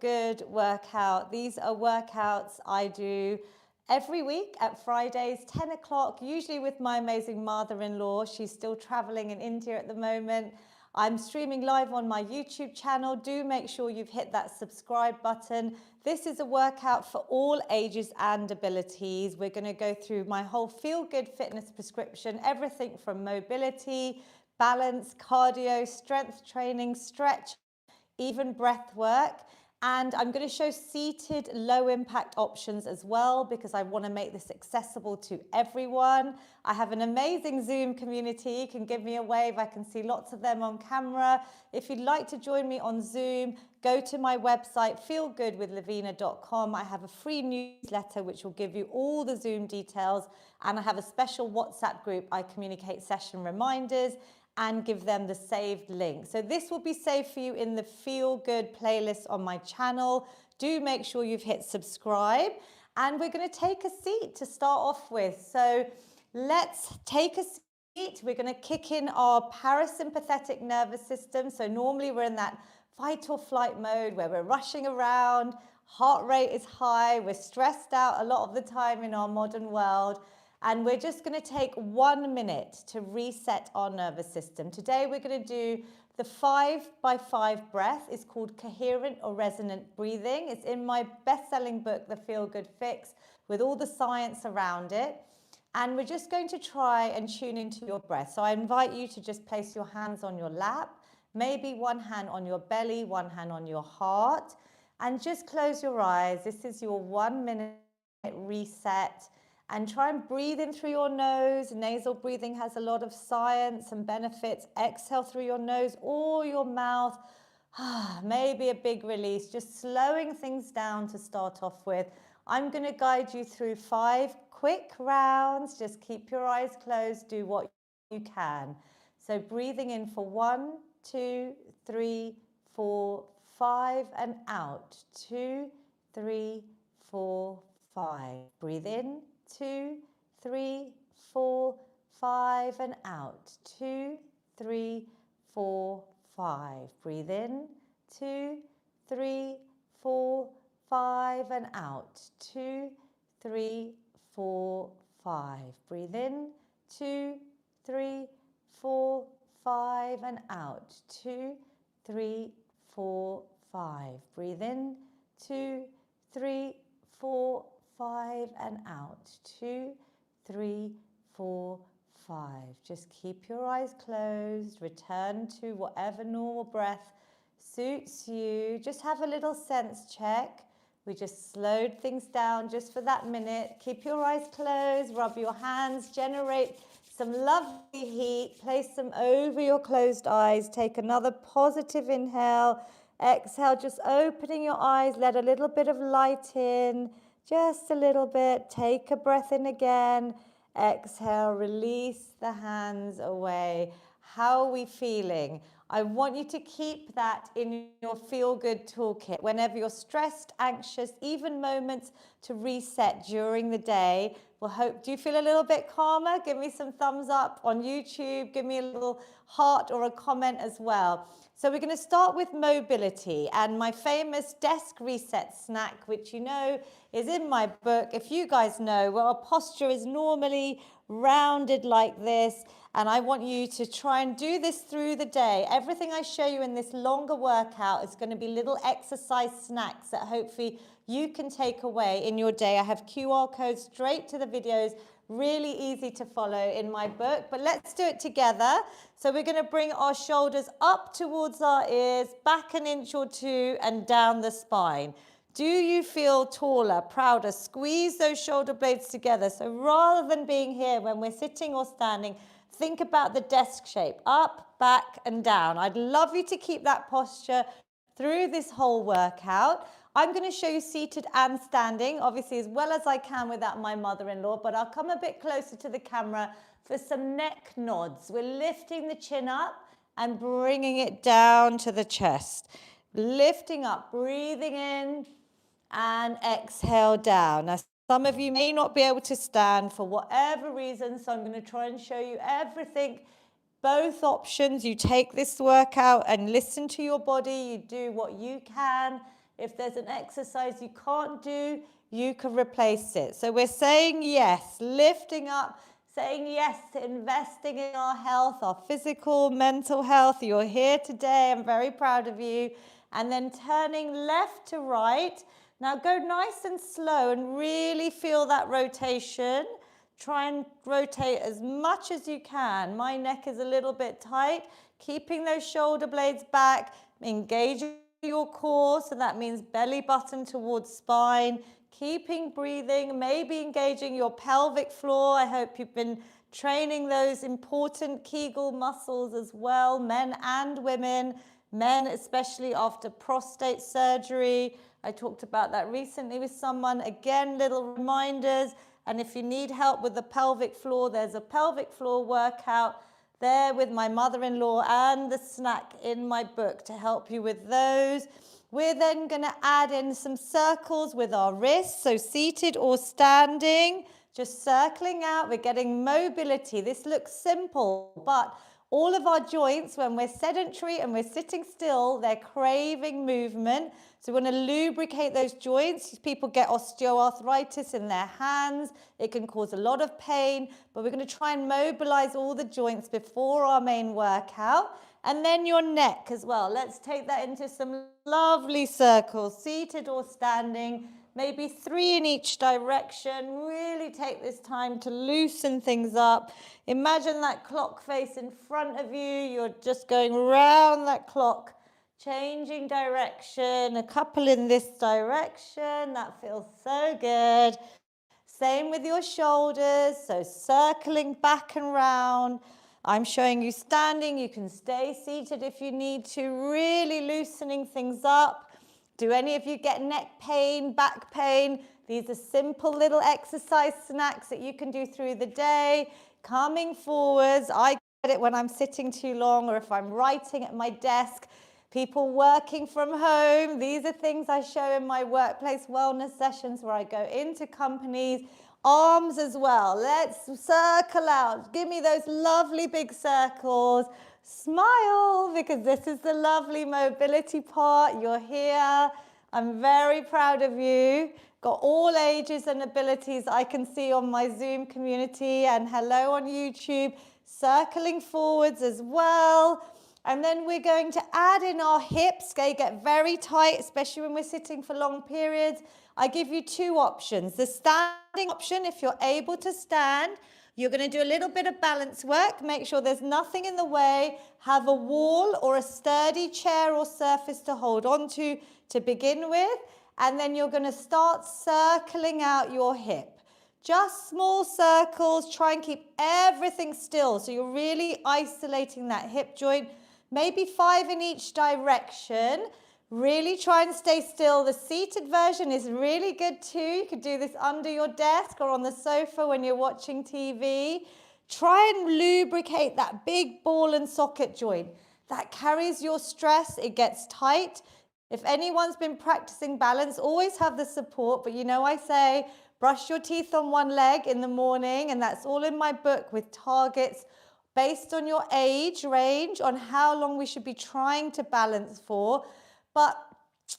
Good workout. These are workouts I do every week at Fridays, 10 o'clock, usually with my amazing mother-in-law. She's still traveling in India at the moment. I'm streaming live on my YouTube channel. Do make sure you've hit that subscribe button. This is a workout for all ages and abilities. We're going to go through my whole Feel Good fitness prescription, everything from mobility, balance, cardio, strength training, stretch, even breath work. And I'm going to show seated low impact options as well, because I want to make this accessible to everyone. I have an amazing Zoom community. You can give me a wave. I can see lots of them on camera. If you'd like to join me on Zoom, go to my website, feelgoodwithlavina.com. I have a free newsletter which will give you all the Zoom details. And I have a special WhatsApp group. I communicate session reminders and give them the saved link. So this will be saved for you in the Feel Good playlist on my channel. Do make sure you've hit subscribe. And we're going to take a seat to start off with. So let's take a seat. We're going to kick in our parasympathetic nervous system. So normally we're in that fight or flight mode where we're rushing around, heart rate is high, we're stressed out a lot of the time in our modern world. And we're just going to take 1 minute to reset our nervous system. Today we're going to do the 5x5 breath. It's called coherent or resonant breathing. It's in my best-selling book, The Feel Good Fix, with all the science around it. And we're just going to try and tune into your breath. So I invite you to just place your hands on your lap, maybe one hand on your belly, one hand on your heart, and just close your eyes. This is your 1 minute reset. And try and breathe in through your nose. Nasal breathing has a lot of science and benefits. Exhale through your nose or your mouth. Maybe a big release, just slowing things down to start off with. I'm going to guide you through 5 quick rounds. Just keep your eyes closed. Do what you can. So breathing in for 1, 2, 3, 4, 5, and out. 2, 3, 4, 5. Breathe in. 2, 3, 4, 5, and out. 2, 3, 4, 5. Breathe in. 2, 3, 4, 5, and out. 2, 3, 4, 5. Breathe in. 2, 3, 4, 5, and out. 2, 3, 4, 5. Breathe in. 2, 3, 4, 5, and out. 2, 3, 4, 5. Just keep your eyes closed. Return to whatever normal breath suits you. Just have a little sense check. We just slowed things down just for that minute. Keep your eyes closed. Rub your hands. Generate some lovely heat. Place them over your closed eyes. Take another positive inhale. Exhale, just opening your eyes. Let a little bit of light in. Just a little bit. Take a breath in again. Exhale, release the hands away. How are we feeling? I want you to keep that in your Feel Good toolkit. Whenever you're stressed, anxious, even moments to reset during the day. Do you feel a little bit calmer? Give me some thumbs up on YouTube. Give me a little heart or a comment as well. So we're going to start with mobility and my famous desk reset snack, which you know is in my book. If you guys know, well, our posture is normally rounded like this, and I want you to try and do this through the day. Everything I show you in this longer workout is going to be little exercise snacks that hopefully you can take away in your day. I have QR codes straight to the videos. Really easy to follow in my book, but let's do it together. So we're going to bring our shoulders up towards our ears, back an inch or two, and down the spine. Do you feel taller, prouder? Squeeze those shoulder blades together. So rather than being here when we're sitting or standing, think about the desk shape, up, back, and down. I'd love you to keep that posture through this whole workout. I'm going to show you seated and standing, obviously as well as I can without my mother-in-law, but I'll come a bit closer to the camera for some neck nods. We're lifting the chin up and bringing it down to the chest. Lifting up, breathing in, and exhale down. Now, some of you may not be able to stand for whatever reason, so I'm going to try and show you everything, both options. You take this workout and listen to your body. You do what you can. If there's an exercise you can't do, you can replace it. So we're saying yes, lifting up, saying yes to investing in our health, our physical, mental health. You're here today. I'm very proud of you. And then turning left to right. Now go nice and slow and really feel that rotation. Try and rotate as much as you can. My neck is a little bit tight. Keeping those shoulder blades back, engaging your core, so that means belly button towards spine. Keeping breathing, maybe engaging your pelvic floor. I hope you've been training those important Kegel muscles as well, men and women. Men, especially after prostate surgery. I talked about that recently with someone. Again, little reminders. And if you need help with the pelvic floor, there's a pelvic floor workout there with my mother-in-law and the snack in my book to help you with those. We're then going to add in some circles with our wrists, so seated or standing, just circling out. We're getting mobility. This looks simple, but all of our joints, when we're sedentary and we're sitting still, they're craving movement. So we want to lubricate those joints. People get osteoarthritis in their hands. It can cause a lot of pain, but we're going to try and mobilize all the joints before our main workout. And then your neck as well. Let's take that into some lovely circles, seated or standing, maybe 3 in each direction. Really take this time to loosen things up. Imagine that clock face in front of you. You're just going round that clock, changing direction, a couple in this direction. That feels so good. Same with your shoulders, so circling back and round. I'm showing you standing. You can stay seated if you need to, really loosening things up. Do any of you get neck pain, back pain? These are simple little exercise snacks that you can do through the day. Coming forwards. I get it when I'm sitting too long or if I'm writing at my desk. People working from home. These are things I show in my workplace wellness sessions where I go into companies. Arms as well. Let's circle out. Give me those lovely big circles. Smile, because this is the lovely mobility part. You're here. I'm very proud of you. Got all ages and abilities I can see on my Zoom community, and hello on YouTube. Circling forwards as well. And then we're going to add in our hips. They get very tight, especially when we're sitting for long periods. I give you 2 options. The standing option, if you're able to stand, you're going to do a little bit of balance work. Make sure there's nothing in the way. Have a wall or a sturdy chair or surface to hold on to begin with. And then you're going to start circling out your hip. Just small circles. Try and keep everything still. So you're really isolating that hip joint. Maybe 5 in each direction. Really try and stay still. The seated version is really good too. You could do this under your desk or on the sofa when you're watching TV. Try and lubricate that big ball and socket joint. That carries your stress. It gets tight. If anyone's been practicing balance, always have the support. But you know, I say brush your teeth on one leg in the morning, and that's all in my book with targets based on your age range on how long we should be trying to balance for. But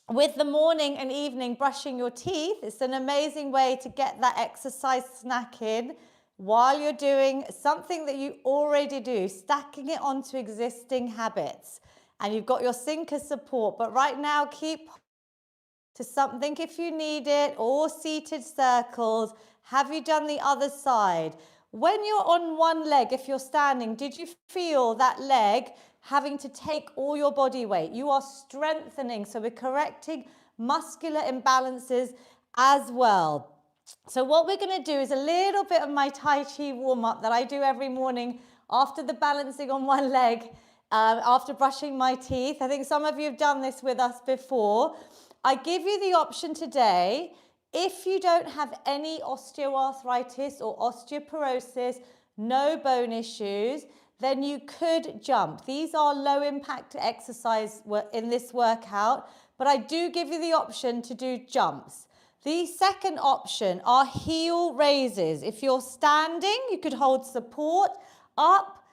with the morning and evening brushing your teeth, it's an amazing way to get that exercise snack in while you're doing something that you already do, stacking it onto existing habits. And you've got your sinker support, but right now keep to something if you need it, or seated circles. Have you done the other side? When you're on one leg, if you're standing, did you feel that leg having to take all your body weight? You are strengthening, so we're correcting muscular imbalances as well. So what we're going to do is a little bit of my Tai Chi warm-up that I do every morning after the balancing on one leg, after brushing my teeth. I think some of you have done this with us before. I give you the option today, if you don't have any osteoarthritis or osteoporosis, no bone issues, then you could jump. These are low impact exercise in this workout, but I do give you the option to do jumps. The second option are heel raises. If you're standing, you could hold support up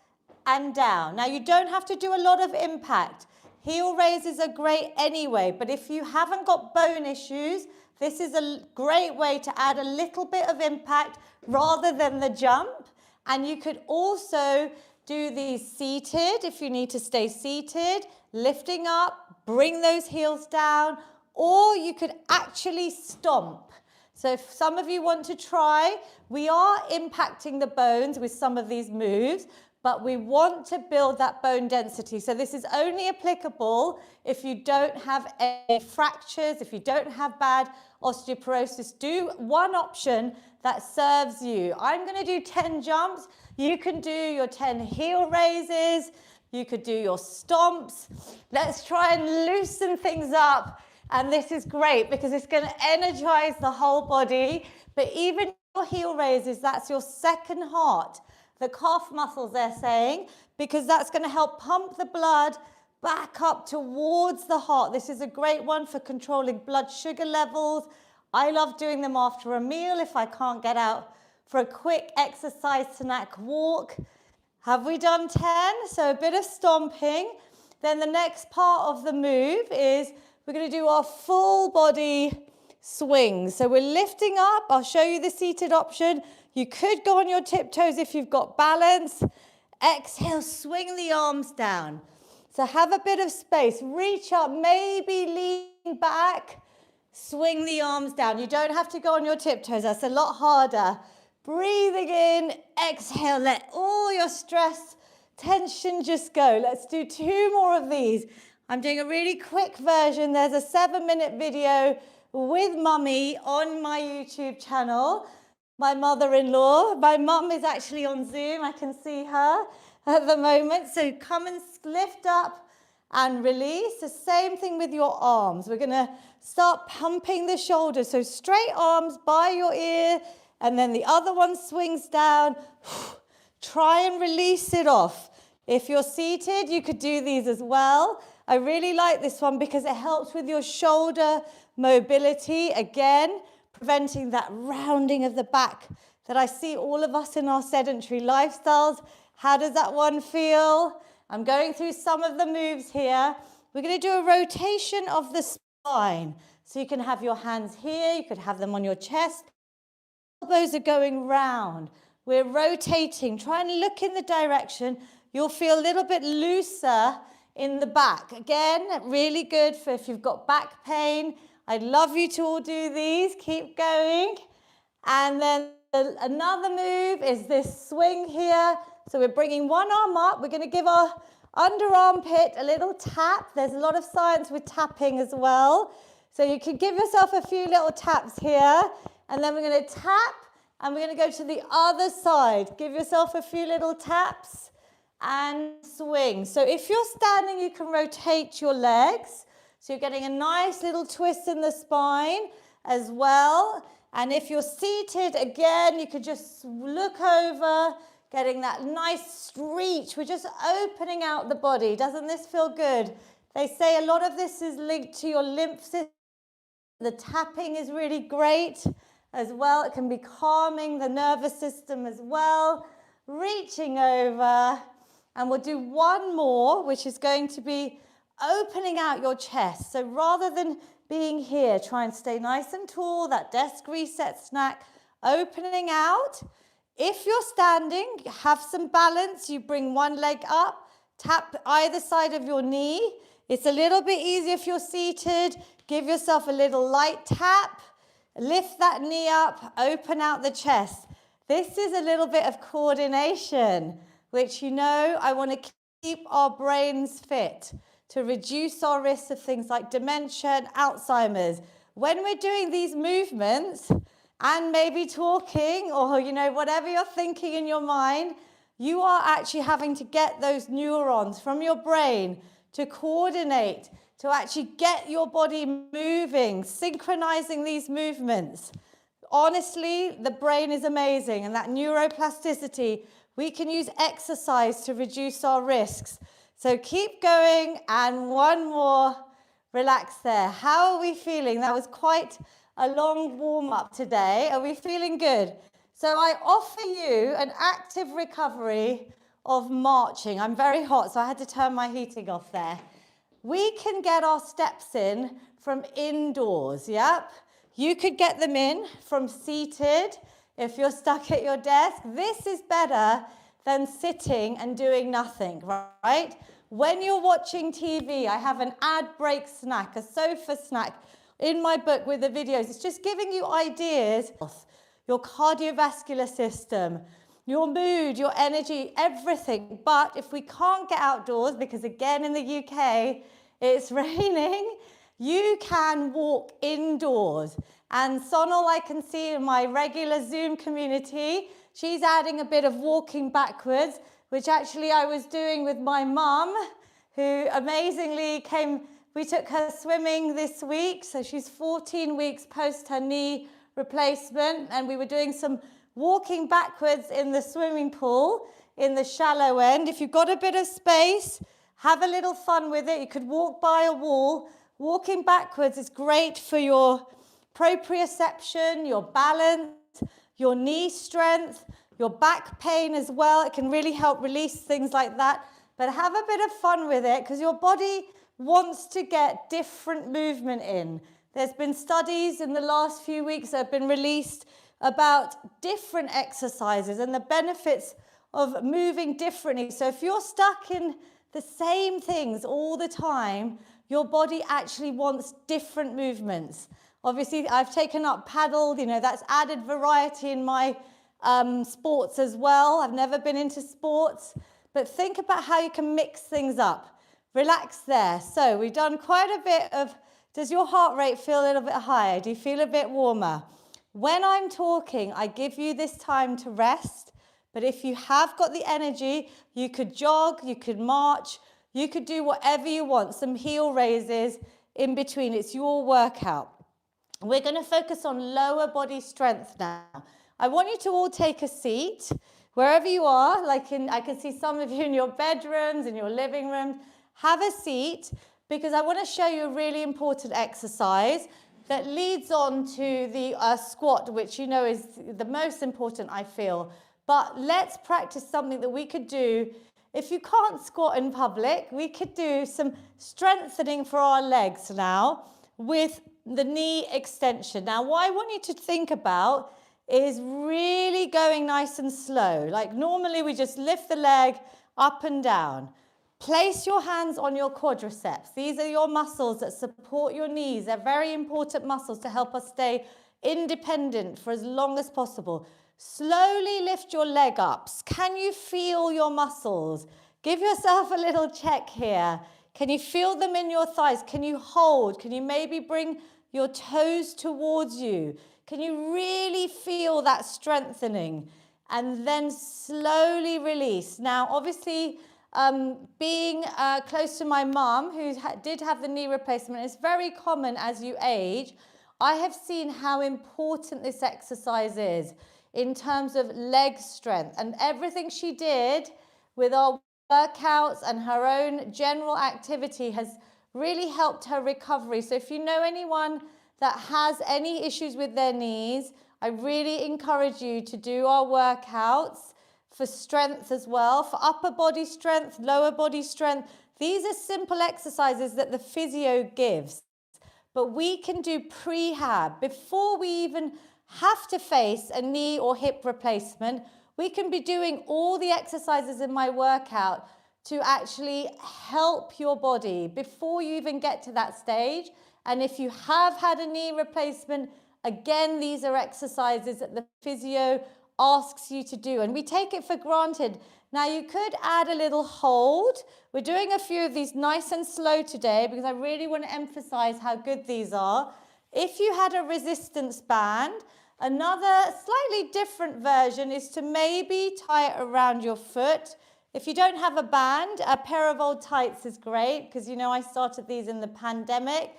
and down. Now you don't have to do a lot of impact. Heel raises are great anyway, but if you haven't got bone issues, this is a great way to add a little bit of impact rather than the jump. And you could also do these seated if you need to stay seated, lifting up, bring those heels down, or you could actually stomp. So if some of you want to try, we are impacting the bones with some of these moves, but we want to build that bone density. So this is only applicable if you don't have any fractures, if you don't have bad osteoporosis. Do one option that serves you. I'm going to do 10 jumps. You can do your 10 heel raises. You could do your stomps. Let's try and loosen things up. And this is great because it's going to energize the whole body. But even your heel raises, that's your second heart. The calf muscles, they're saying, because that's going to help pump the blood back up towards the heart. This is a great one for controlling blood sugar levels. I love doing them after a meal if I can't get out for a quick exercise snack walk. Have we done 10? So a bit of stomping. Then the next part of the move is we're going to do our full body swing. So we're lifting up. I'll show you the seated option. You could go on your tiptoes if you've got balance. Exhale, swing the arms down. So have a bit of space. Reach up, maybe lean back. Swing the arms down. You don't have to go on your tiptoes. That's a lot harder. Breathing in, exhale. Let all your stress, tension just go. Let's do 2 more of these. I'm doing a really quick version. There's a 7-minute video with Mummy on my YouTube channel. My mother-in-law. My mum is actually on Zoom. I can see her at the moment. So come and lift up and release. The same thing with your arms. We're going to start pumping the shoulders. So straight arms by your ear, and then the other one swings down. Try and release it off. If you're seated, you could do these as well. I really like this one because it helps with your shoulder mobility. Again, preventing that rounding of the back that I see all of us in our sedentary lifestyles. How does that one feel? I'm going through some of the moves here. We're going to do a rotation of the spine. So you can have your hands here, you could have them on your chest. Elbows are going round. We're rotating. Try and look in the direction. You'll feel a little bit looser in the back. Again, really good for if you've got back pain. I'd love you to all do these. Keep going. And then another move is this swing here. So we're bringing one arm up. We're going to give our under armpit a little tap. There's a lot of science with tapping as well. So you can give yourself a few little taps here. And then we're going to tap and we're going to go to the other side. Give yourself a few little taps and swing. So if you're standing, you can rotate your legs. So you're getting a nice little twist in the spine as well. And if you're seated, again, you could just look over, getting that nice reach. We're just opening out the body. Doesn't this feel good? They say a lot of this is linked to your lymph system. The tapping is really great as well. It can be calming the nervous system as well. Reaching over. And we'll do one more, which is going to be opening out your chest. So rather than being here, try and stay nice and tall, that desk reset snack, opening out. If you're standing, have some balance. You bring one leg up, tap either side of your knee. It's a little bit easier if you're seated. Give yourself a little light tap. Lift that knee up, open out the chest. This is a little bit of coordination, which I want to keep our brains fit to reduce our risk of things like dementia and Alzheimer's. When we're doing these movements and maybe talking or, whatever you're thinking in your mind, you are actually having to get those neurons from your brain to coordinate, to actually get your body moving, synchronizing these movements. Honestly, the brain is amazing, and that neuroplasticity, we can use exercise to reduce our risks. So keep going, and one more. Relax there. How are we feeling? That was quite a long warm-up today. Are we feeling good? So I offer you an active recovery of marching. I'm very hot, so I had to turn my heating off there. we can get our steps in from indoors, yep. You could get them in from seated if you're stuck at your desk. This is better than sitting and doing nothing, right? When you're watching TV, I have an ad break snack, a sofa snack in my book with the videos. It's just giving you ideas, your cardiovascular system, your mood, your energy, everything. But if we can't get outdoors, because again in the UK, it's raining, you can walk indoors. And Sonal, I can see in my regular Zoom community, she's adding a bit of walking backwards, which actually I was doing with my mum, who amazingly came. We took her swimming this week, so she's 14 weeks post her knee replacement, and we were doing some walking backwards in the swimming pool in the shallow end. If you've got a bit of space, have a little fun with it. You could walk by a wall. Walking backwards is great for your proprioception, your balance, your knee strength, your back pain as well. It can really help release things like that. But have a bit of fun with it, because your body wants to get different movement in. There's been studies in the last few weeks that have been released about different exercises and the benefits of moving differently. So if you're stuck in the same things all the time, your body actually wants different movements. Obviously, I've taken up paddle, that's added variety in my sports as well. I've never been into sports, but think about how you can mix things up. Relax there. So we've done quite a bit of, does your heart rate feel a little bit higher? Do you feel a bit warmer? When I'm talking, I give you this time to rest, but if you have got the energy, you could jog, you could march, you could do whatever you want, some heel raises in between. It's your workout. We're going to focus on lower body strength now. I want you to all take a seat wherever you are, I can see some of you in your bedrooms, in your living rooms. Have a seat, because I want to show you a really important exercise that leads on to the squat, which is the most important, I feel. But let's practice something that we could do. If you can't squat in public, we could do some strengthening for our legs now with the knee extension. Now, what I want you to think about is really going nice and slow. Like normally we just lift the leg up and down. Place your hands on your quadriceps. These are your muscles that support your knees. They're very important muscles to help us stay independent for as long as possible. Slowly lift your leg up. Can you feel your muscles? Give yourself a little check here. Can you feel them in your thighs? Can you hold? Can you maybe bring your toes towards you? Can you really feel that strengthening? And then slowly release. Now, obviously, being close to my mum, who did have the knee replacement, it's very common as you age. I have seen how important this exercise is in terms of leg strength, and everything she did with our workouts and her own general activity has really helped her recovery. So if you know anyone that has any issues with their knees, I really encourage you to do our workouts for strength as well, for upper body strength, lower body strength. These are simple exercises that the physio gives, but we can do prehab before we even have to face a knee or hip replacement. We can be doing all the exercises in my workout to actually help your body before you even get to that stage. And if you have had a knee replacement, again, these are exercises that the physio asks you to do, and we take it for granted. Now you could add a little hold. We're doing a few of these nice and slow today because I really want to emphasize how good these are. If you had a resistance band, another slightly different version is to maybe tie it around your foot. If you don't have a band, a pair of old tights is great, because I started these in the pandemic.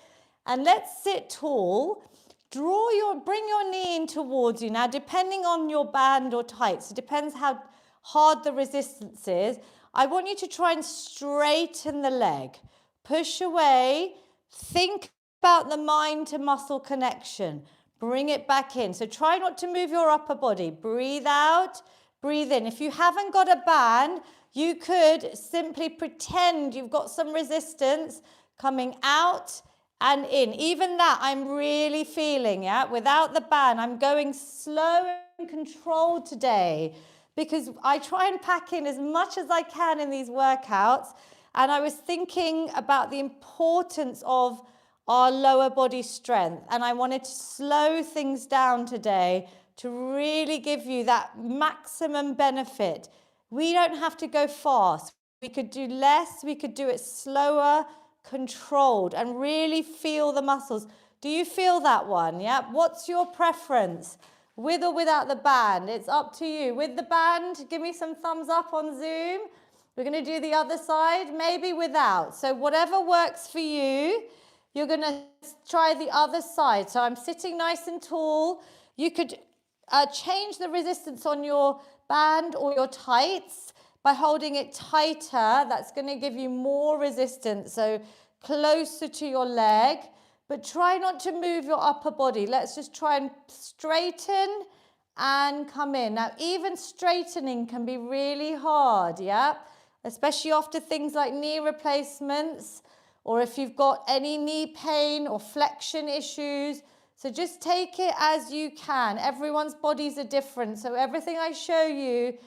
And let's sit tall. Bring your knee in towards you. Now, depending on your band or tights, it depends how hard the resistance is. I want you to try and straighten the leg. Push away. Think about the mind to muscle connection. Bring it back in. So try not to move your upper body. Breathe out, breathe in. If you haven't got a band, you could simply pretend you've got some resistance. coming out and in. Even that I'm really feeling, yeah? Without the band, I'm going slow and controlled today because I try and pack in as much as I can in these workouts. And I was thinking about the importance of our lower body strength. And I wanted to slow things down today to really give you that maximum benefit. We don't have to go fast. We could do less, we could do it slower, controlled, and really feel the muscles. Do you feel that one? Yeah. What's your preference? With or without the band? It's up to you. With the band, give me some thumbs up on Zoom. We're going to do the other side, maybe without. So whatever works for you, you're going to try the other side. So I'm sitting nice and tall. You could change the resistance on your band or your tights by holding it tighter. That's going to give you more resistance, so closer to your leg. But try not to move your upper body. Let's just try and straighten and come in. Now, even straightening can be really hard, yeah? Especially after things like knee replacements, or if you've got any knee pain or flexion issues. So just take it as you can. Everyone's bodies are different. So everything I show you,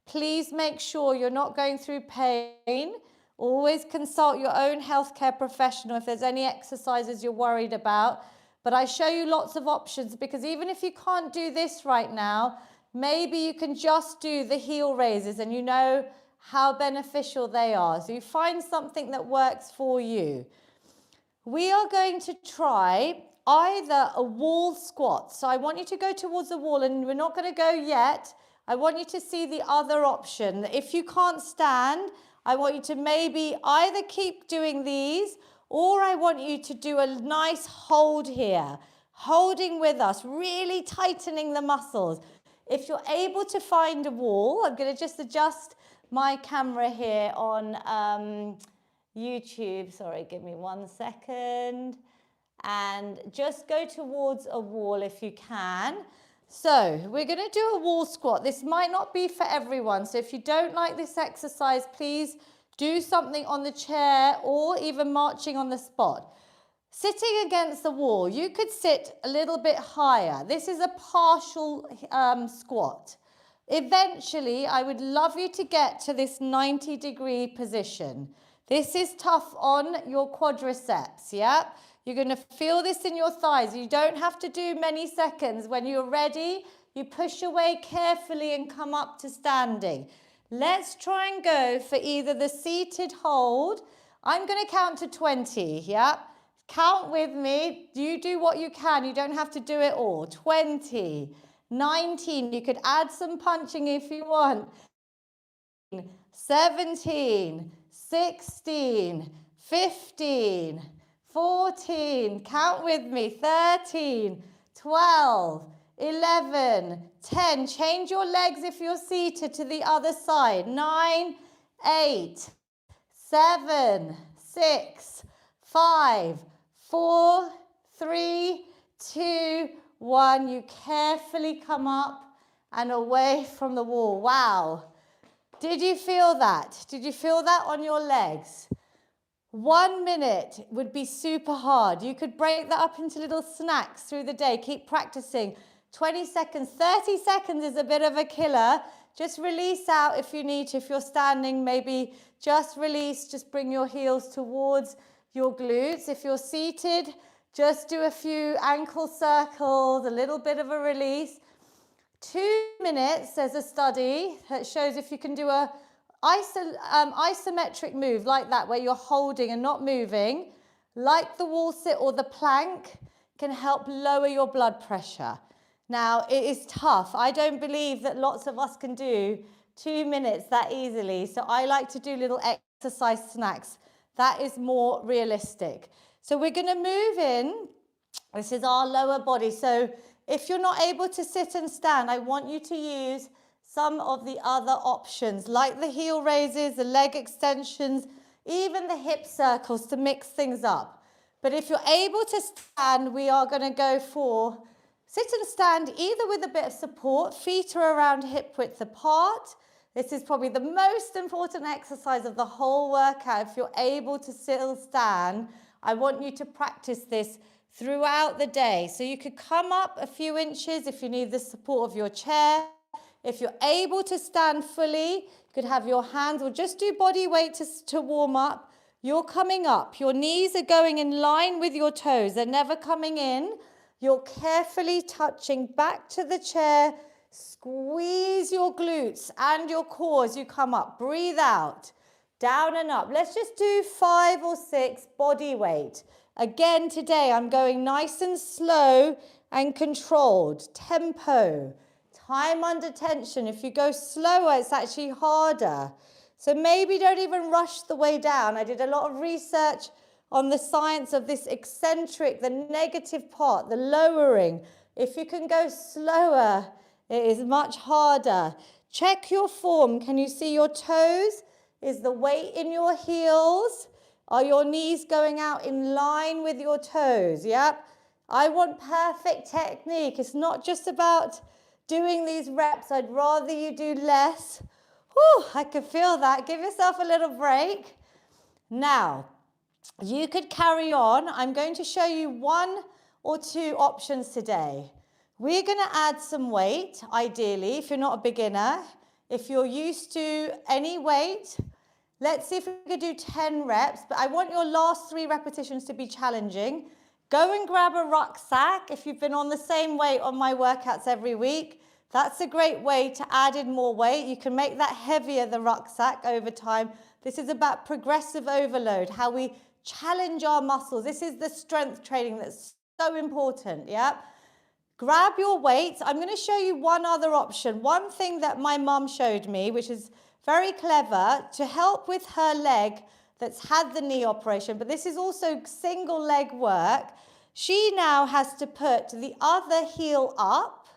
please make sure you're not going through pain. Always consult your own healthcare professional if there's any exercises you're worried about. But I show you lots of options because even if you can't do this right now, maybe you can just do the heel raises and you know how beneficial they are. So you find something that works for you. We are going to try either a wall squat. So I want you to go towards the wall, and we're not going to go yet. I want you to see the other option. If you can't stand, I want you to maybe either keep doing these, or I want you to do a nice hold here. Holding with us, really tightening the muscles. If you're able to find a wall, I'm going to just adjust my camera here on YouTube. Sorry, give me 1 second. And just go towards a wall if you can. So we're going to do a wall squat. This might not be for everyone. So if you don't like this exercise, please do something on the chair or even marching on the spot. Sitting against the wall, you could sit a little bit higher. This is a partial squat. Eventually, I would love you to get to this 90-degree position. This is tough on your quadriceps, yeah? You're going to feel this in your thighs. You don't have to do many seconds. When you're ready, you push away carefully and come up to standing. Let's try and go for either the seated hold. I'm going to count to 20, yeah? Count with me. You do what you can. You don't have to do it all. 20, 19. You could add some punching if you want. 17, 16, 15, 14, count with me, 13, 12, 11, 10. Change your legs if you're seated to the other side. 9, 8, 7, 6, 5, 4, 3, 2, 1. You carefully come up and away from the wall. Wow. Did you feel that? Did you feel that on your legs? 1 minute would be super hard. You could break that up into little snacks through the day. Keep practicing. 20 seconds, 30 seconds is a bit of a killer. Just release out if you need to. If you're standing, maybe just release. Just bring your heels towards your glutes. If you're seated, just do a few ankle circles, a little bit of a release. 2 minutes, there's a study that shows if you can do a isometric move like that, where you're holding and not moving, like the wall sit or the plank, can help lower your blood pressure. Now, it is tough. I don't believe that lots of us can do 2 minutes that easily. So I like to do little exercise snacks. That is more realistic. So we're going to move in. This is our lower body. So if you're not able to sit and stand, I want you to use some of the other options, like the heel raises, the leg extensions, even the hip circles to mix things up. But if you're able to stand, we are going to go for sit and stand either with a bit of support, feet are around hip width apart. This is probably the most important exercise of the whole workout. If you're able to still stand, I want you to practice this throughout the day. So you could come up a few inches if you need the support of your chair. If you're able to stand fully, you could have your hands or just do body weight to warm up. You're coming up. Your knees are going in line with your toes. They're never coming in. You're carefully touching back to the chair. Squeeze your glutes and your core as you come up. Breathe out. Down and up. Let's just do 5 or 6 body weight. Again, today I'm going nice and slow and controlled. Tempo. Time under tension. If you go slower, it's actually harder. So maybe don't even rush the way down. I did a lot of research on the science of this eccentric, the negative part, the lowering. If you can go slower, it is much harder. Check your form. Can you see your toes? Is the weight in your heels? Are your knees going out in line with your toes? Yep. I want perfect technique. It's not just about doing these reps. I'd rather you do less. Whew, I can feel that. Give yourself a little break. Now, you could carry on. I'm going to show you 1 or 2 options today. We're going to add some weight, ideally, if you're not a beginner. If you're used to any weight, let's see if we could do 10 reps, but I want your last 3 repetitions to be challenging. Go and grab a rucksack if you've been on the same weight on my workouts every week. That's a great way to add in more weight. You can make that heavier, the rucksack, over time. This is about progressive overload, how we challenge our muscles. This is the strength training that's so important, yeah? Grab your weights. I'm going to show you one other option. One thing that my mum showed me, which is very clever, to help with her leg that's had the knee operation, but this is also single leg work. She now has to put the other heel up,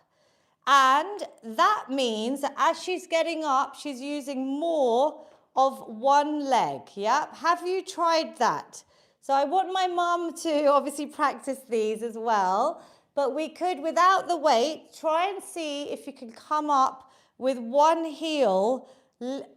and that means that as she's getting up, she's using more of one leg, yeah? Have you tried that? So I want my mum to obviously practice these as well. But we could, without the weight, try and see if you can come up with one heel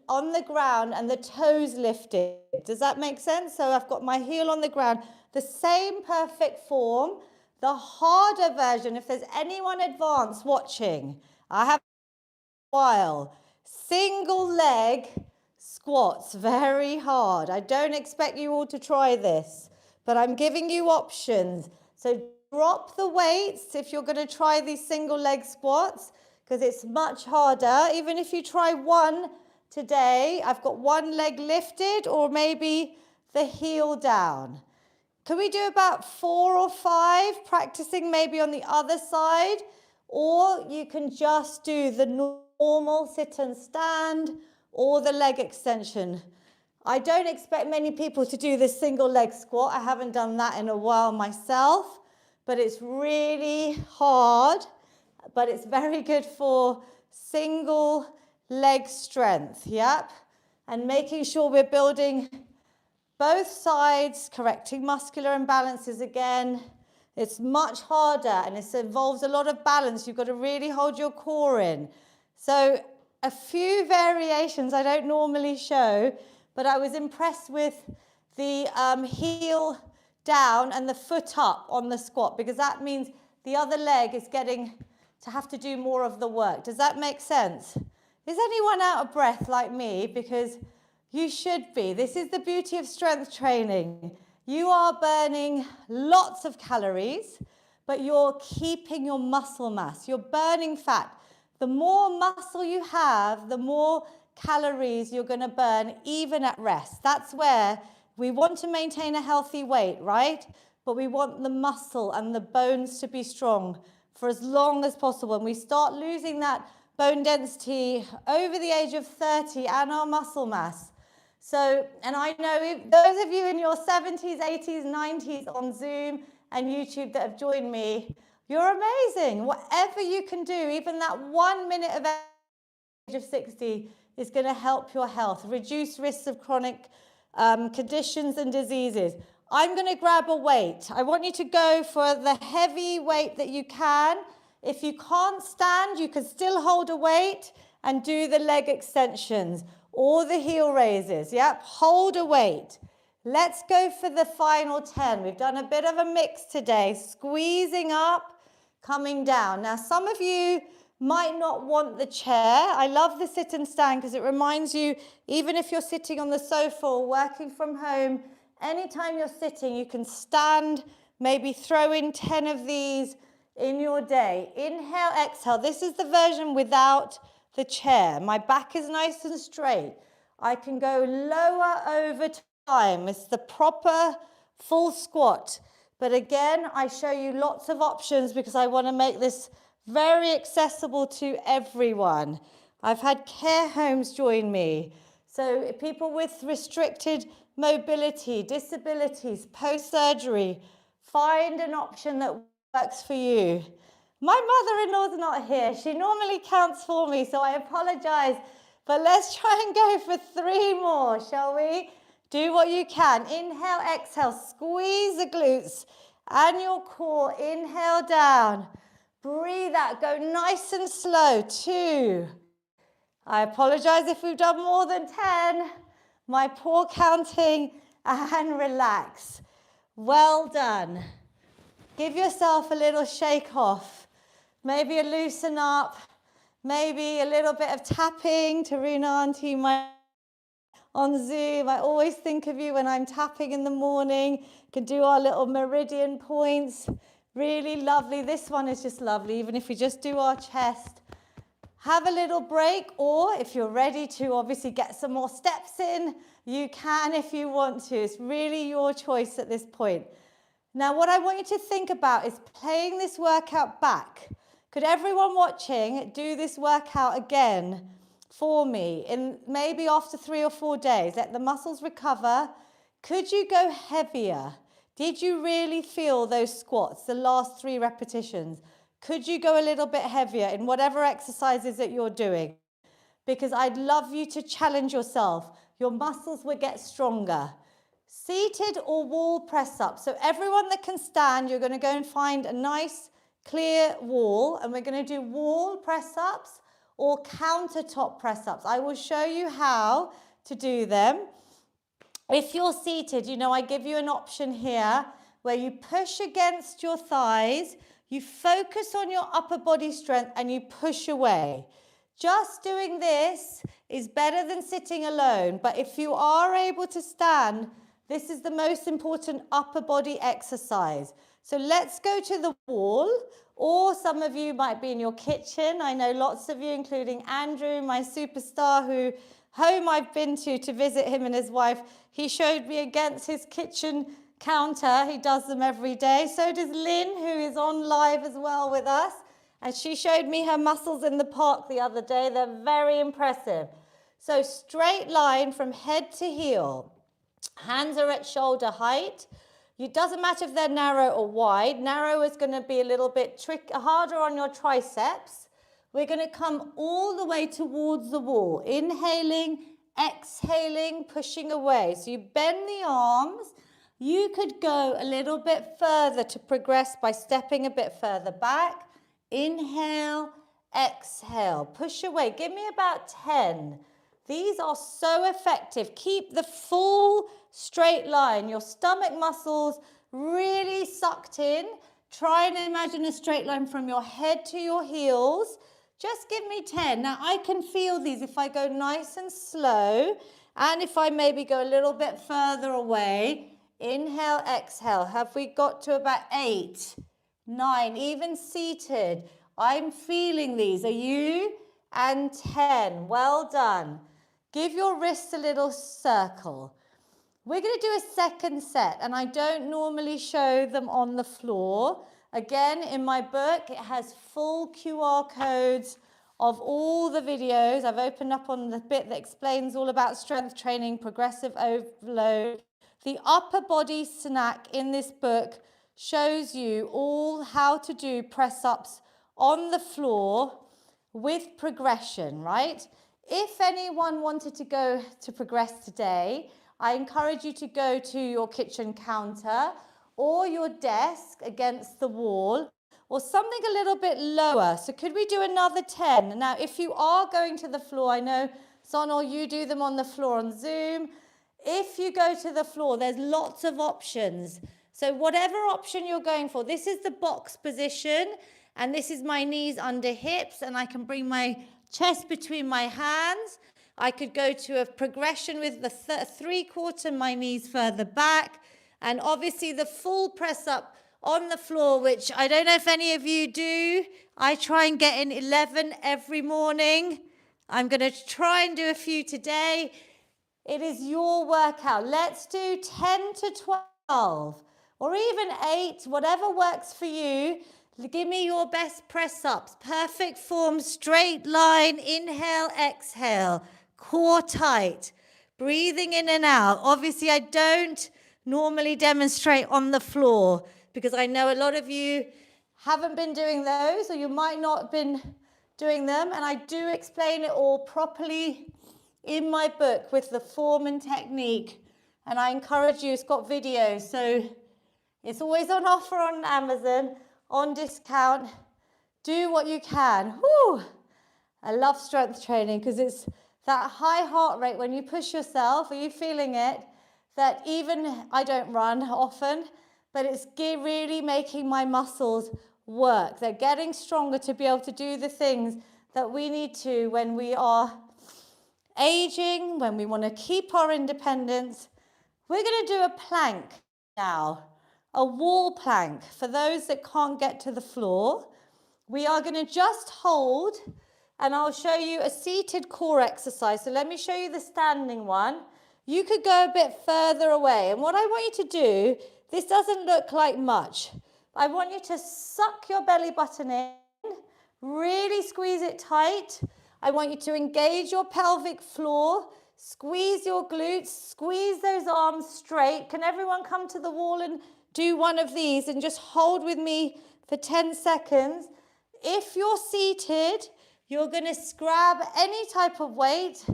on the ground and the toes lifted. Does that make sense? So I've got my heel on the ground, the same perfect form. The harder version, if there's anyone advanced watching, I have a while. Single leg squats, very hard. I don't expect you all to try this, but I'm giving you options. So drop the weights if you're going to try these single leg squats, because it's much harder. Even if you try 1 today, I've got one leg lifted or maybe the heel down. Can we do about 4 or 5, practicing maybe on the other side? Or you can just do the normal sit and stand or the leg extension. I don't expect many people to do this single leg squat. I haven't done that in a while myself, but it's really hard, but it's very good for single leg strength, yep. And making sure we're building both sides, correcting muscular imbalances again. It's much harder and it involves a lot of balance. You've got to really hold your core in. So a few variations I don't normally show, but I was impressed with the heel down and the foot up on the squat, because that means the other leg is getting to have to do more of the work. Does that make sense? Is anyone out of breath like me? Because you should be. This is the beauty of strength training. You are burning lots of calories, but you're keeping your muscle mass. You're burning fat. The more muscle you have, the more calories you're going to burn, even at rest. That's where we want to maintain a healthy weight, right? But we want the muscle and the bones to be strong for as long as possible. And we start losing that bone density over the age of 30 and our muscle mass. So, and I know those of you in your 70s, 80s, 90s on Zoom and YouTube that have joined me, you're amazing. Whatever you can do, even that 1 minute of age of 60 is going to help your health, reduce risks of chronic conditions and diseases. I'm going to grab a weight. I want you to go for the heavy weight that you can. If you can't stand, you can still hold a weight and do the leg extensions or the heel raises. Yep, hold a weight. Let's go for the final 10. We've done a bit of a mix today, squeezing up, coming down. Now, some of you might not want the chair. I love the sit and stand because it reminds you, even if you're sitting on the sofa or working from home, anytime you're sitting, you can stand, maybe throw in 10 of these in your day. Inhale, exhale. This is the version without the chair. My back is nice and straight. I can go lower over time. It's the proper full squat. But again, I show you lots of options because I want to make this very accessible to everyone. I've had care homes join me. So people with restricted mobility, disabilities, post-surgery, find an option that works for you. My mother-in-law's not here. She normally counts for me, so I apologize. But let's try and go for 3 more, shall we? Do what you can. Inhale, exhale, squeeze the glutes and your core. Inhale down. Breathe out, go nice and slow. 2. I apologize if we've done more than 10. My poor counting, and relax. Well done. Give yourself a little shake off. Maybe a loosen up. Maybe a little bit of tapping. Taruna Auntie, on Zoom. I always think of you when I'm tapping in the morning. Can do our little meridian points. Really lovely. This one is just lovely, even if we just do our chest. Have a little break, or if you're ready to obviously get some more steps in, you can if you want to. It's really your choice at this point. Now, what I want you to think about is playing this workout back. Could everyone watching do this workout again for me, in maybe after 3 or 4 days? Let the muscles recover. Could you go heavier? Did you really feel those squats, the last 3 repetitions? Could you go a little bit heavier in whatever exercises that you're doing? Because I'd love you to challenge yourself. Your muscles will get stronger. Seated or wall press up. So everyone that can stand, you're going to go and find a nice clear wall, and we're going to do wall press ups or countertop press ups. I will show you how to do them. If you're seated, you know, I give you an option here where you push against your thighs, you focus on your upper body strength, and you push away. Just doing this is better than sitting alone, but if you are able to stand, this is the most important upper body exercise. So let's go to the wall, or some of you might be in your kitchen. I know lots of you, including Andrew, my superstar, who home I've been to visit him and his wife. He showed me against his kitchen counter. He does them every day. So does Lynn, who is on live as well with us. And she showed me her muscles in the park the other day. They're very impressive. So straight line from head to heel. Hands are at shoulder height. It doesn't matter if they're narrow or wide. Narrow is going to be a little bit harder on your triceps. We're going to come all the way towards the wall. Inhaling, exhaling, pushing away. So you bend the arms. You could go a little bit further to progress by stepping a bit further back. Inhale, exhale, push away. Give me about 10. These are so effective. Keep the full straight line. Your stomach muscles really sucked in. Try and imagine a straight line from your head to your heels. Just give me 10. Now, I can feel these if I go nice and slow, and if I maybe go a little bit further away. Inhale, exhale. Have we got to about 8, 9, even seated? I'm feeling these. Are you? And 10. Well done. Give your wrists a little circle. We're going to do a second set, and I don't normally show them on the floor. Again, in my book, it has full QR codes of all the videos. I've opened up on the bit that explains all about strength training, progressive overload. The upper body snack in this book shows you all how to do press-ups on the floor with progression, right? If anyone wanted to go to progress today, I encourage you to go to your kitchen counter or your desk against the wall, or something a little bit lower. So could we do another 10? Now, if you are going to the floor, I know, Sonal, you do them on the floor on Zoom. If you go to the floor, there's lots of options. So whatever option you're going for, this is the box position, and this is my knees under hips, and I can bring my chest between my hands. I could go to a progression with the 3/4, my knees further back, and obviously the full press up on the floor, which I don't know if any of you do. I try and get in 11 every morning. I'm going to try and do a few today. It is your workout. Let's do 10 to 12 or even 8, whatever works for you. Give me your best press ups. Perfect form, straight line, inhale, exhale, core tight, breathing in and out. Obviously, I don't normally demonstrate on the floor because I know a lot of you haven't been doing those, or you might not have been doing them. And I do explain it all properly in my book with the form and technique. And I encourage you, it's got videos. So it's always on offer on Amazon, on discount. Do what you can. Woo! I love strength training because it's that high heart rate when you push yourself. Are you feeling it? That even, I don't run often, but it's really making my muscles work. They're getting stronger to be able to do the things that we need to when we are aging, when we want to keep our independence. We're going to do a plank now, a wall plank. For those that can't get to the floor, we are going to just hold, and I'll show you a seated core exercise. So let me show you the standing one. You could go a bit further away. And what I want you to do, this doesn't look like much. I want you to suck your belly button in, really squeeze it tight. I want you to engage your pelvic floor, squeeze your glutes, squeeze those arms straight. Can everyone come to the wall and do one of these and just hold with me for 10 seconds? If you're seated, you're going to grab any type of weight.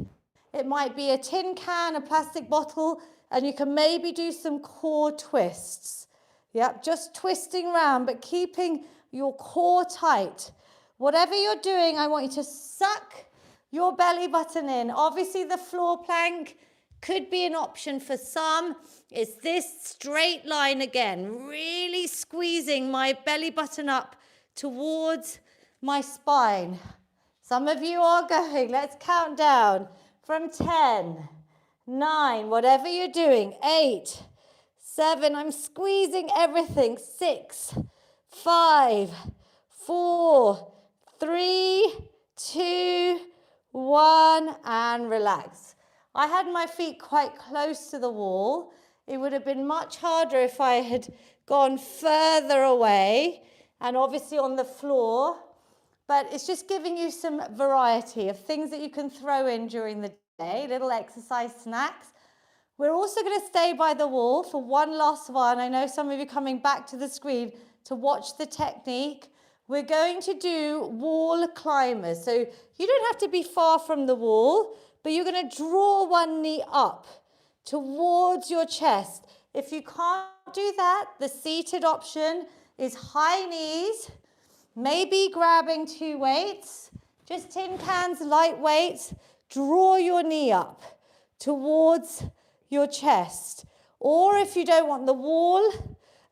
It might be a tin can, a plastic bottle, and you can maybe do some core twists. Yep, just twisting around, but keeping your core tight. Whatever you're doing, I want you to suck your belly button in. Obviously, the floor plank could be an option for some. It's this straight line again, really squeezing my belly button up towards my spine. Some of you are going. Let's count down from 10, 9, whatever you're doing, 8, 7, I'm squeezing everything, 6, 5, 4, 3, 2, 1, and relax. I had my feet quite close to the wall. It would have been much harder if I had gone further away and obviously on the floor, but it's just giving you some variety of things that you can throw in during the day, little exercise snacks. We're also going to stay by the wall for one last one. I know some of you are coming back to the screen to watch the technique. We're going to do wall climbers. So you don't have to be far from the wall, but you're going to draw one knee up towards your chest. If you can't do that, the seated option is high knees, maybe grabbing 2 weights, just tin cans, light weights. Draw your knee up towards your chest. Or if you don't want the wall,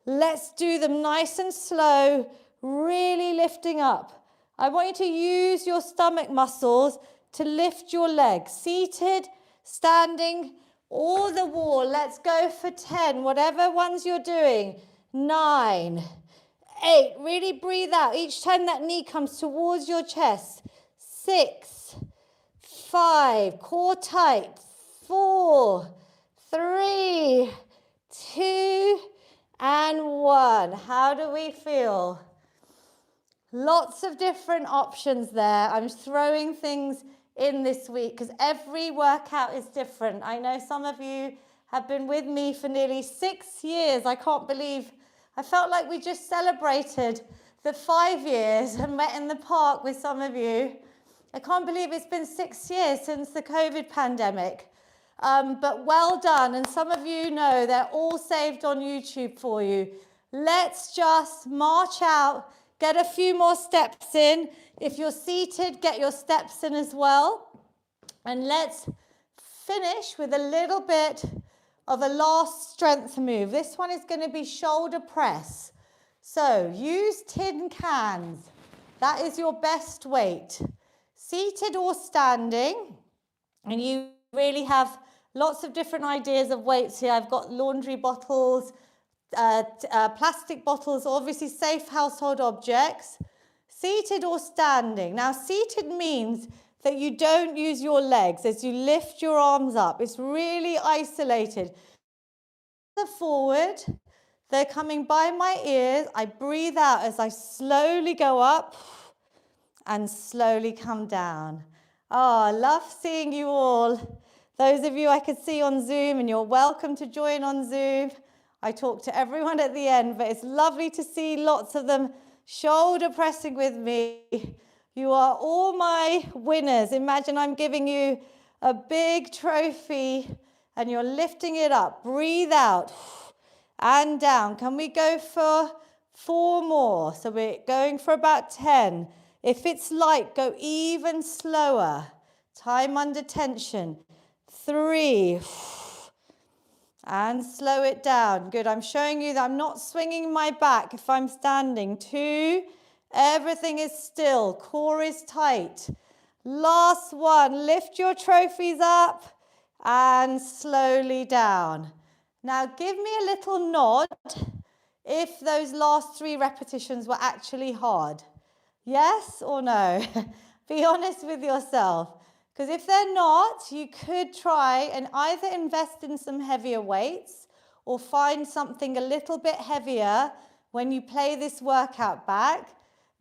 let's do them nice and slow, really lifting up. I want you to use your stomach muscles to lift your legs. Seated, standing, or the wall. Let's go for 10, whatever ones you're doing. 9, 8, really breathe out. Each time that knee comes towards your chest. 6, 5, core tight. 4, 3, 2, and 1. How do we feel? Lots of different options there. I'm throwing things in this week because every workout is different. I know some of you have been with me for nearly 6 years. I can't believe, I felt like we just celebrated the 5 years and met in the park with some of you. I can't believe it's been 6 years since the COVID pandemic. But well done. And some of you know they're all saved on YouTube for you. Let's just march out, get a few more steps in. If you're seated, get your steps in as well. And let's finish with a little bit of a last strength move. This one is going to be shoulder press. So use tin cans. That is your best weight. Seated or standing. And you really have lots of different ideas of weights here. I've got laundry bottles, plastic bottles, obviously safe household objects. Seated or standing. Now, seated means that you don't use your legs as you lift your arms up. It's really isolated. Forward. They're coming by my ears. I breathe out as I slowly go up and slowly come down. Oh, I love seeing you all. Those of you I could see on Zoom, and you're welcome to join on Zoom. I talk to everyone at the end, but it's lovely to see lots of them shoulder pressing with me. You are all my winners. Imagine I'm giving you a big trophy and you're lifting it up. Breathe out and down. Can we go for 4 more? So we're going for about 10. If it's light, go even slower. Time under tension. 3. And slow it down. Good. I'm showing you that I'm not swinging my back if I'm standing. 2. Everything is still. Core is tight. Last one. Lift your trophies up and slowly down. Now give me a little nod if those last 3 repetitions were actually hard. Yes or no? Be honest with yourself. Because if they're not, you could try and either invest in some heavier weights or find something a little bit heavier when you play this workout back.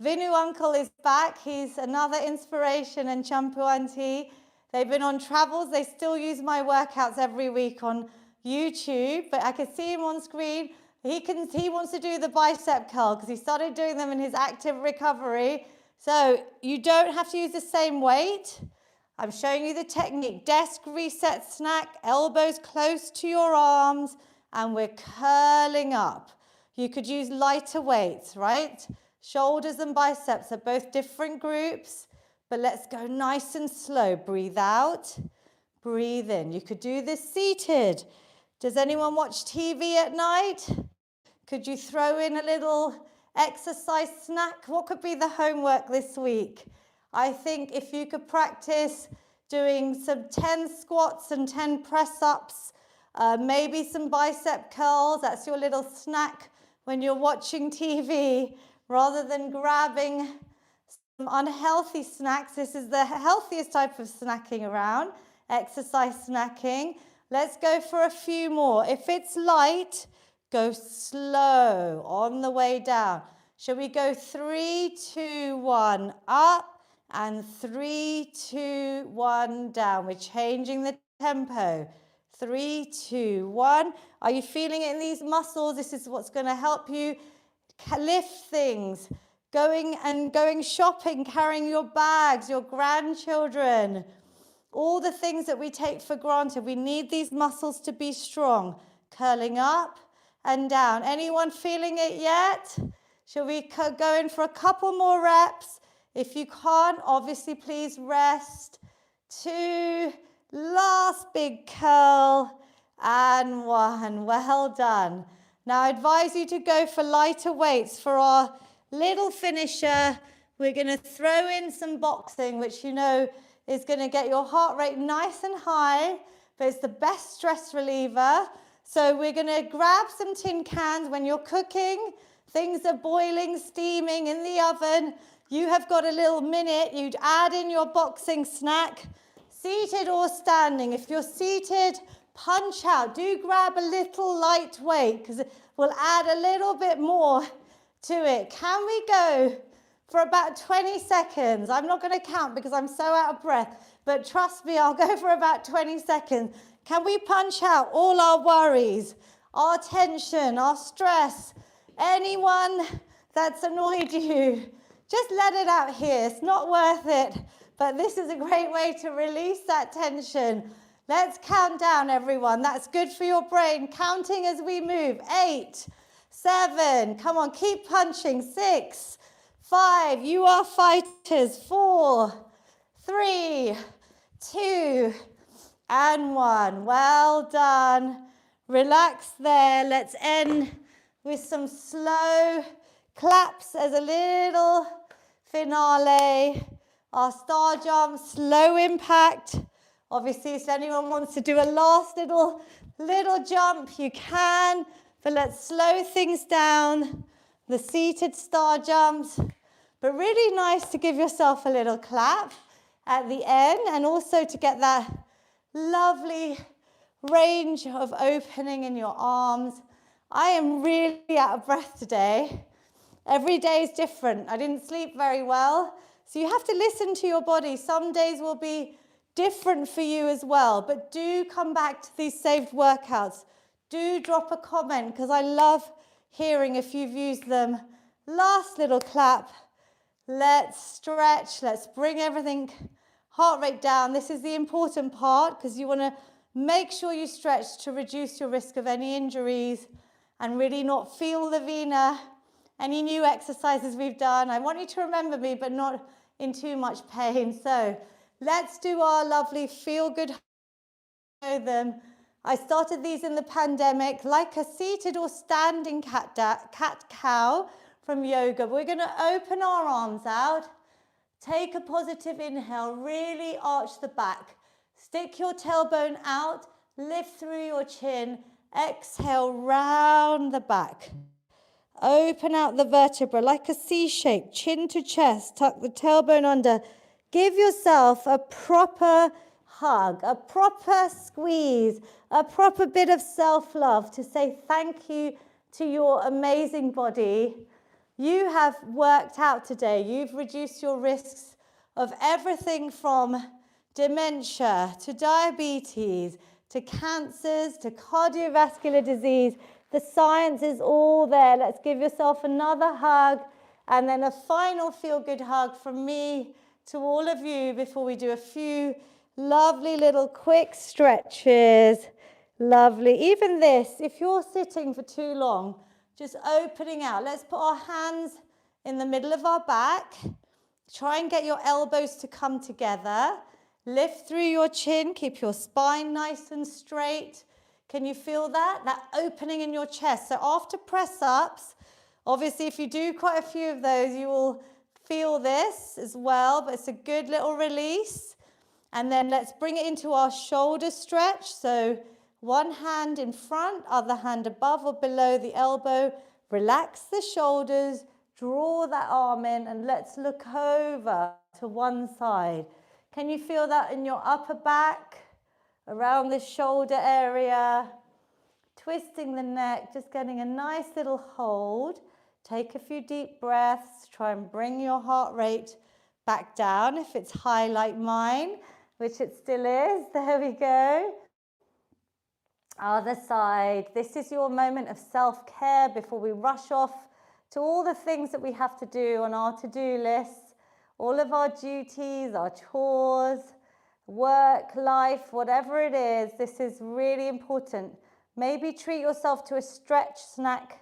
Vinu Uncle is back. He's another inspiration, and Champu Auntie. They've been on travels. They still use my workouts every week on YouTube, but I can see him on screen. He wants to do the bicep curl because he started doing them in his active recovery. So you don't have to use the same weight. I'm showing you the technique. Desk reset snack, elbows close to your arms, and we're curling up. You could use lighter weights, right? Shoulders and biceps are both different groups, but let's go nice and slow. Breathe out, breathe in. You could do this seated. Does anyone watch TV at night? Could you throw in a little exercise snack? What could be the homework this week? I think if you could practice doing some 10 squats and 10 press-ups, maybe some bicep curls, that's your little snack when you're watching TV, rather than grabbing some unhealthy snacks. This is the healthiest type of snacking around, exercise snacking. Let's go for a few more. If it's light, go slow on the way down. Shall we go 3, 2, 1, up, and 3, 2, 1, down. We're changing the tempo. 3, 2, 1. Are you feeling it in these muscles? This is what's going to help you lift things. Going shopping, carrying your bags, your grandchildren. All the things that we take for granted. We need these muscles to be strong. Curling up and down. Anyone feeling it yet? Shall we go in for a couple more reps? If you can't, obviously, please rest. 2, last big curl, and 1. Well done. Now, I advise you to go for lighter weights. For our little finisher, we're going to throw in some boxing, which you know is going to get your heart rate nice and high, but it's the best stress reliever. So we're going to grab some tin cans when you're cooking. Things are boiling, steaming in the oven. You have got a little minute. You'd add in your boxing snack, seated or standing. If you're seated, punch out. Do grab a little lightweight because we'll add a little bit more to it. Can we go for about 20 seconds? I'm not going to count because I'm so out of breath, but trust me, I'll go for about 20 seconds. Can we punch out all our worries, our tension, our stress, anyone that's annoyed you? Just let it out here. It's not worth it, but this is a great way to release that tension. Let's count down, everyone. That's good for your brain. Counting as we move. 8, 7. Come on, keep punching. 6, 5. You are fighters. 4, 3, 2, and 1. Well done. Relax there. Let's end with some slow claps as a little finale. Our star jump, slow impact. Obviously, if anyone wants to do a last little jump, you can, but let's slow things down. The seated star jumps, but really nice to give yourself a little clap at the end, and also to get that lovely range of opening in your arms. I am really out of breath today. Every day is different. I didn't sleep very well, so you have to listen to your body. Some days will be different for you as well, but do come back to these saved workouts. Do drop a comment, because I love hearing if you've used them. Last little clap. Let's stretch. Let's bring everything, heart rate down. This is the important part, because you want to make sure you stretch to reduce your risk of any injuries and really not feel the vena. Any new exercises we've done, I want you to remember me, but not in too much pain. So let's do our lovely feel-good. Know them. I started these in the pandemic, like a seated or standing cat-cow from yoga. We're going to open our arms out. Take a positive inhale. Really arch the back. Stick your tailbone out. Lift through your chin. Exhale, round the back. Open out the vertebra like a C shape, chin to chest. Tuck the tailbone under. Give yourself a proper hug, a proper squeeze, a proper bit of self-love to say thank you to your amazing body. You have worked out today. You've reduced your risks of everything from dementia to diabetes to cancers to cardiovascular disease. The science is all there. Let's give yourself another hug, and then a final feel-good hug from me to all of you before we do a few lovely little quick stretches. Lovely. Even this, if you're sitting for too long, just opening out. Let's put our hands in the middle of our back. Try and get your elbows to come together. Lift through your chin. Keep your spine nice and straight. Can you feel that? That opening in your chest. So after press-ups, obviously if you do quite a few of those, you will feel this as well, but it's a good little release. And then let's bring it into our shoulder stretch. So one hand in front, other hand above or below the elbow. Relax the shoulders, draw that arm in, and let's look over to one side. Can you feel that in your upper back? Around the shoulder area, twisting the neck, just getting a nice little hold. Take a few deep breaths. Try and bring your heart rate back down if it's high like mine, which it still is. There we go. Other side. This is your moment of self-care before we rush off to all the things that we have to do on our to-do lists, all of our duties, our chores, work, life, whatever it is. This is really important. Maybe treat yourself to a stretch snack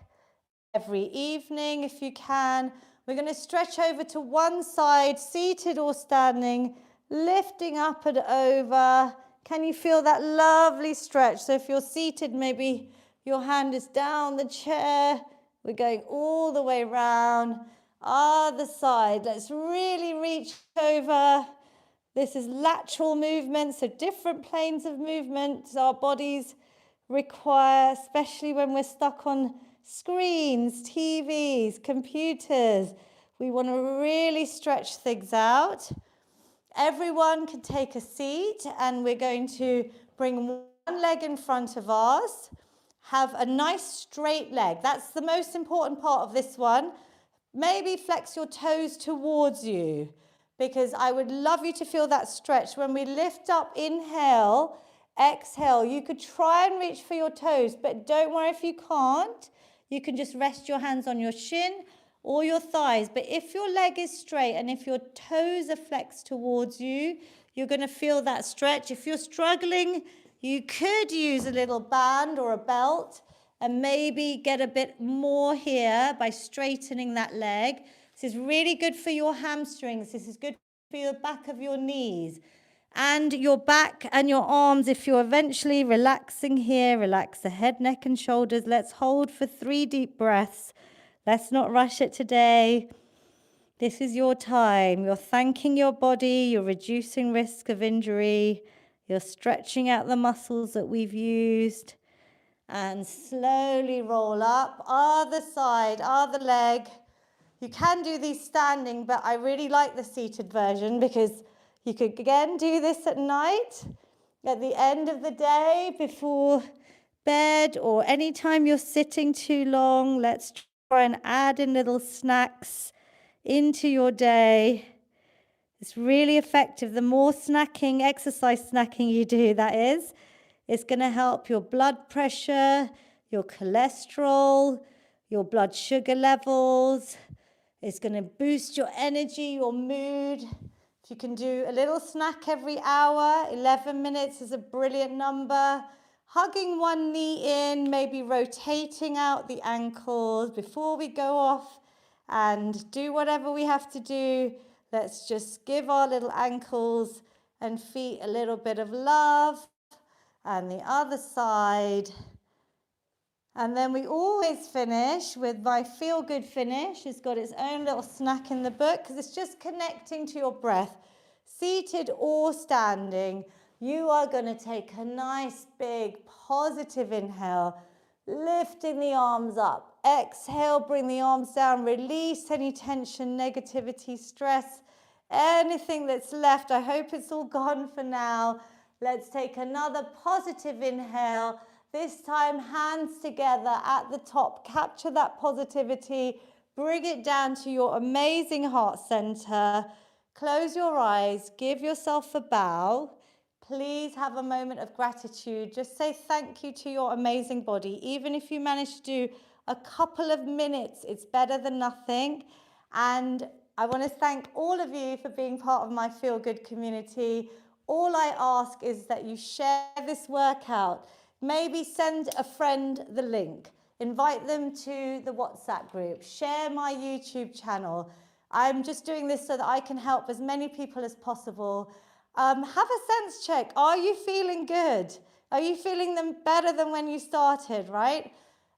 every evening if you can. We're going to stretch over to one side, seated or standing, lifting up and over. Can you feel that lovely stretch? So if you're seated, maybe your hand is down the chair. We're going all the way around. Other side. Let's really reach over. This is lateral movement, so different planes of movement our bodies require, especially when we're stuck on screens, TVs, computers. We want to really stretch things out. Everyone can take a seat, and we're going to bring one leg in front of ours. Have a nice straight leg. That's the most important part of this one. Maybe flex your toes towards you, because I would love you to feel that stretch. When we lift up, inhale, exhale. You could try and reach for your toes, but don't worry if you can't. You can just rest your hands on your shin or your thighs. But if your leg is straight and if your toes are flexed towards you, you're going to feel that stretch. If you're struggling, you could use a little band or a belt and maybe get a bit more here by straightening that leg. This is really good for your hamstrings. This is good for the back of your knees. And your back and your arms, if you're eventually relaxing here, relax the head, neck, and shoulders. Let's hold for 3 deep breaths. Let's not rush it today. This is your time. You're thanking your body. You're reducing risk of injury. You're stretching out the muscles that we've used. And slowly roll up. Other side, other leg. You can do these standing, but I really like the seated version because you could again do this at night, at the end of the day, before bed, or anytime you're sitting too long. Let's try and add in little snacks into your day. It's really effective. The more snacking, exercise snacking you do, that is, it's going to help your blood pressure, your cholesterol, your blood sugar levels. It's going to boost your energy, your mood. If you can do a little snack every hour, 11 minutes is a brilliant number. Hugging one knee in, maybe rotating out the ankles before we go off and do whatever we have to do. Let's just give our little ankles and feet a little bit of love. And the other side. And then we always finish with my feel good finish. It's got its own little snack in the book because it's just connecting to your breath. Seated or standing, you are going to take a nice big positive inhale, lifting the arms up. Exhale, bring the arms down, release any tension, negativity, stress, anything that's left. I hope it's all gone for now. Let's take another positive inhale. This time, hands together at the top. Capture that positivity. Bring it down to your amazing heart center. Close your eyes. Give yourself a bow. Please have a moment of gratitude. Just say thank you to your amazing body. Even if you manage to do a couple of minutes, it's better than nothing. And I want to thank all of you for being part of my Feel Good community. All I ask is that you share this workout. Maybe send a friend the link. Invite them to the WhatsApp group. Share my YouTube channel. I'm just doing this so that I can help as many people as possible. Have a sense check. Are you feeling good? Are you feeling them better than when you started, right?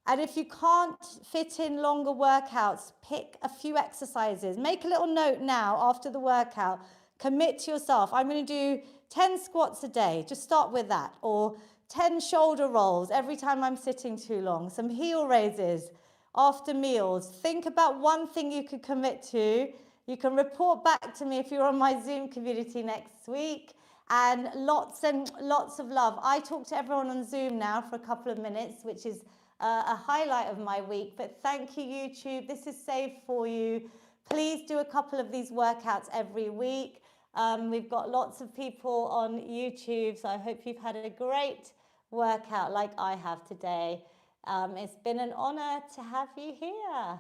And if you can't fit in longer workouts, pick a few exercises. Make a little note now after the workout. Commit to yourself. I'm going to do 10 squats a day. Just start with that. Or 10 shoulder rolls every time I'm sitting too long. Some heel raises after meals. Think about one thing you could commit to. You can report back to me if you're on my Zoom community next week. And lots of love. I talk to everyone on Zoom now for a couple of minutes, which is a highlight of my week. But thank you, YouTube. This is saved for you. Please do a couple of these workouts every week. We've got lots of people on YouTube, so I hope you've had a great workout like I have today. It's been an honor to have you here.